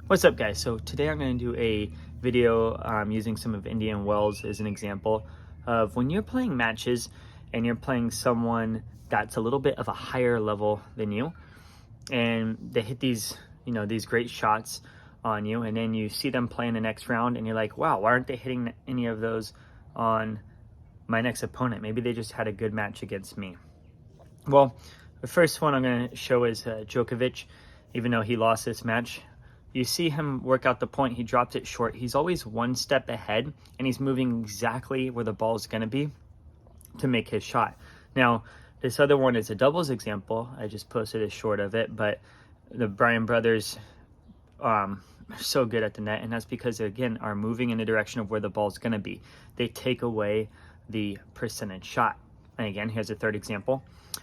What's up, guys? So today I'm going to do a video using some of Indian Wells as an example of when you're playing matches and you're playing someone that's a little bit of a higher level than you, and they hit these great shots on you, and then you see them play in the next round and you're like, wow, why aren't they hitting any of those on my next opponent? Maybe they just had a good match against me. Well, the first one I'm going to show is Djokovic. Even though he lost this match, you see him work out the point. He dropped it short. He's always one step ahead, and he's moving exactly where the ball is going to be to make his shot. Now, this other one is a doubles example. I just posted a short of it, but the Bryan brothers are so good at the net, and that's because they, again, are moving in the direction of where the ball is going to be. They take away the percentage shot. And again, here's a third example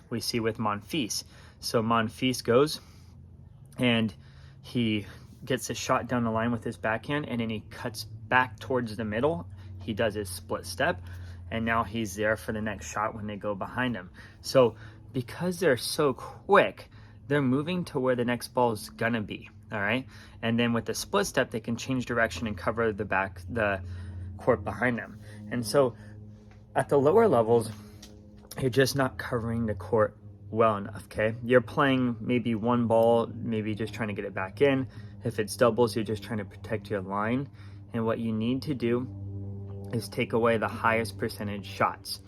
we see with Monfils. So Monfils goes and he gets a shot down the line with his backhand, and then he cuts back towards the middle. He does his split step, and now he's there for the next shot when they go behind him. So because they're so quick, they're moving to where the next ball is gonna be. All right, and then with the split step, they can change direction and cover the court behind them. And so at the lower levels, you're just not covering the court well enough. Okay, you're playing maybe one ball, maybe just trying to get it back in. If it's doubles, you're just trying to protect your line, and what you need to do is take away the highest percentage shots.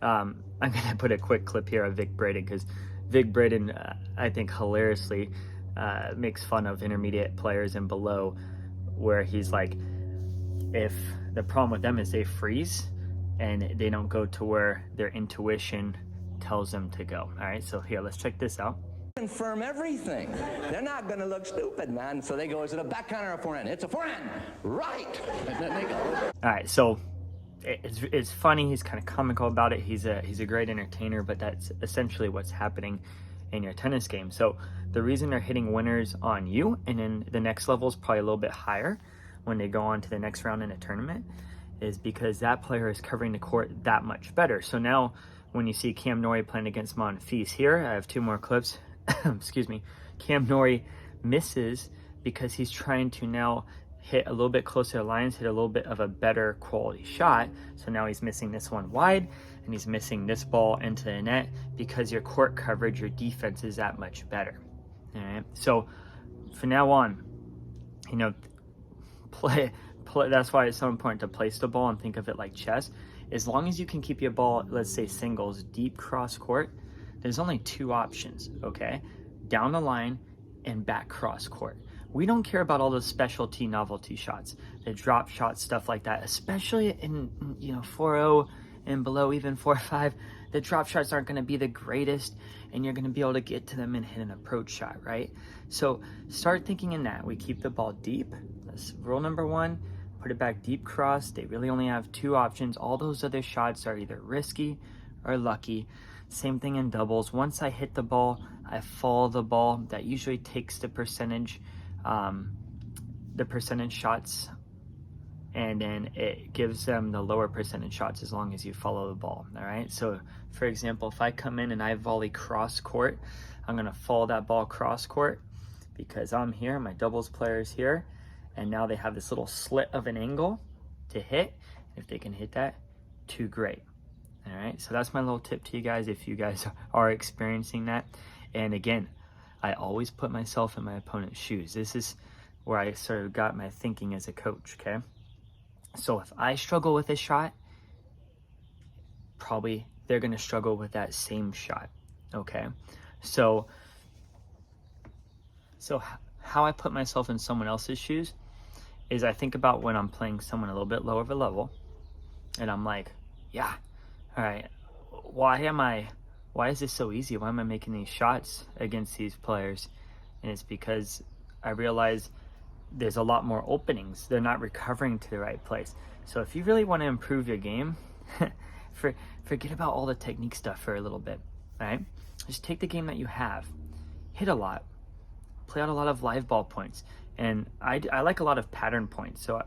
I'm gonna put a quick clip here of Vic Braden, because Vic Braden I think hilariously makes fun of intermediate players and below, where he's like, if the problem with them is they freeze and they don't go to where their intuition tells them to go. All right, so here, let's check this out. Confirm everything. They're not going to look stupid, man. So they go, is it a backhand or a forehand? It's a forehand. Right. And then they go. All right, so it's funny. He's kind of comical about it. He's a great entertainer, but that's essentially what's happening in your tennis game. So the reason they're hitting winners on you, and then the next level is probably a little bit higher when they go on to the next round in a tournament, is because that player is covering the court that much better. So now when you see Cam Norrie playing against Monfils here, I have two more clips. Excuse me. Cam Norrie misses because he's trying to now hit a little bit closer to lines, hit a little bit of a better quality shot. So now he's missing this one wide, and he's missing this ball into the net because your court coverage, your defense is that much better. All right. So from now on, play. That's why it's so important to place the ball and think of it like chess. As long as you can keep your ball, let's say singles, deep cross court, there's only two options, okay? Down the line and back cross court. We don't care about all those specialty novelty shots, the drop shots, stuff like that, especially in 4-0 and below, even 4-5. The drop shots aren't going to be the greatest, and you're going to be able to get to them and hit an approach shot, right? So start thinking in that. We keep the ball deep. That's rule number one. Put it back deep cross. They really only have two options. All those other shots are either risky or lucky. Same thing in doubles. Once I hit the ball, I follow the ball. That usually takes the percentage shots, and then it gives them the lower percentage shots as long as you follow the ball. All right. So for example, if I come in and I volley cross court, I'm going to follow that ball cross court because I'm here, my doubles player is here, and now they have this little slit of an angle to hit. If they can hit that, too great. All right, so that's my little tip to you guys if you guys are experiencing that. And again, I always put myself in my opponent's shoes. This is where I sort of got my thinking as a coach, okay? So if I struggle with a shot, probably they're going to struggle with that same shot, okay? So how I put myself in someone else's shoes is I think about when I'm playing someone a little bit lower of a level, and I'm like, yeah, all right, why is this so easy? Why am I making these shots against these players? And it's because I realize there's a lot more openings. They're not recovering to the right place. So if you really want to improve your game, forget about all the technique stuff for a little bit, right? Just take the game that you have, hit a lot, play out a lot of live ball points. And I like a lot of pattern points. So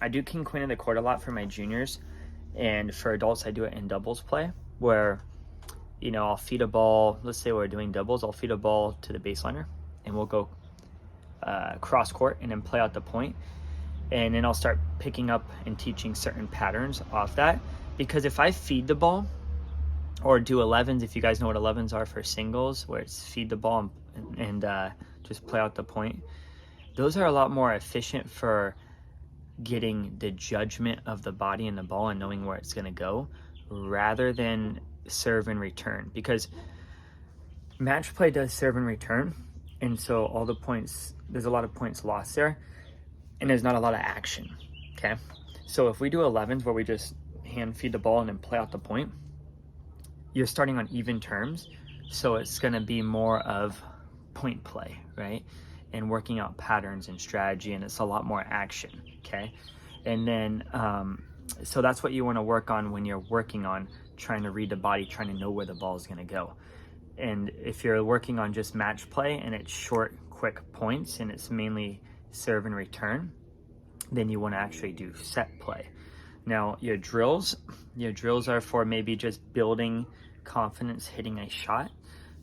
I do king queen in the court a lot for my juniors, and for adults I do it in doubles play, where I'll feed a ball. Let's say we're doing doubles, I'll feed a ball to the baseliner and we'll go cross court and then play out the point. And then I'll start picking up and teaching certain patterns off that. Because if I feed the ball or do 11s, if you guys know what 11s are for singles, where it's feed the ball and just play out the point, those are a lot more efficient for getting the judgment of the body and the ball and knowing where it's going to go, rather than serve and return. Because match play does serve and return, and so all the points, there's a lot of points lost there, and there's not a lot of action. Okay, so if we do 11s where we just hand feed the ball and then play out the point, you're starting on even terms, so it's going to be more of point play, right? And working out patterns and strategy, and it's a lot more action. Okay, and then so that's what you want to work on when you're working on trying to read the body, trying to know where the ball is going to go. And if you're working on just match play and it's short, quick points and it's mainly serve and return, then you want to actually do set play. Now your drills are for maybe just building confidence, hitting a shot,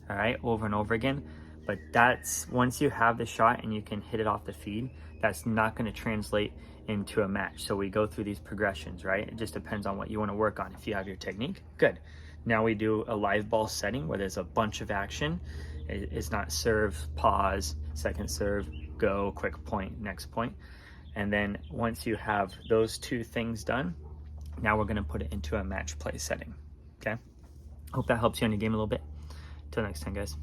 all right, over and over again. But that's, once you have the shot and you can hit it off the feed, that's not going to translate into a match. So we go through these progressions, right? It just depends on what you want to work on. If you have your technique, good. Now we do a live ball setting where there's a bunch of action. It's not serve, pause, second serve, go, quick point, next point. And then once you have those two things done, now we're going to put it into a match play setting. Okay? Hope that helps you on your game a little bit. Till next time, guys.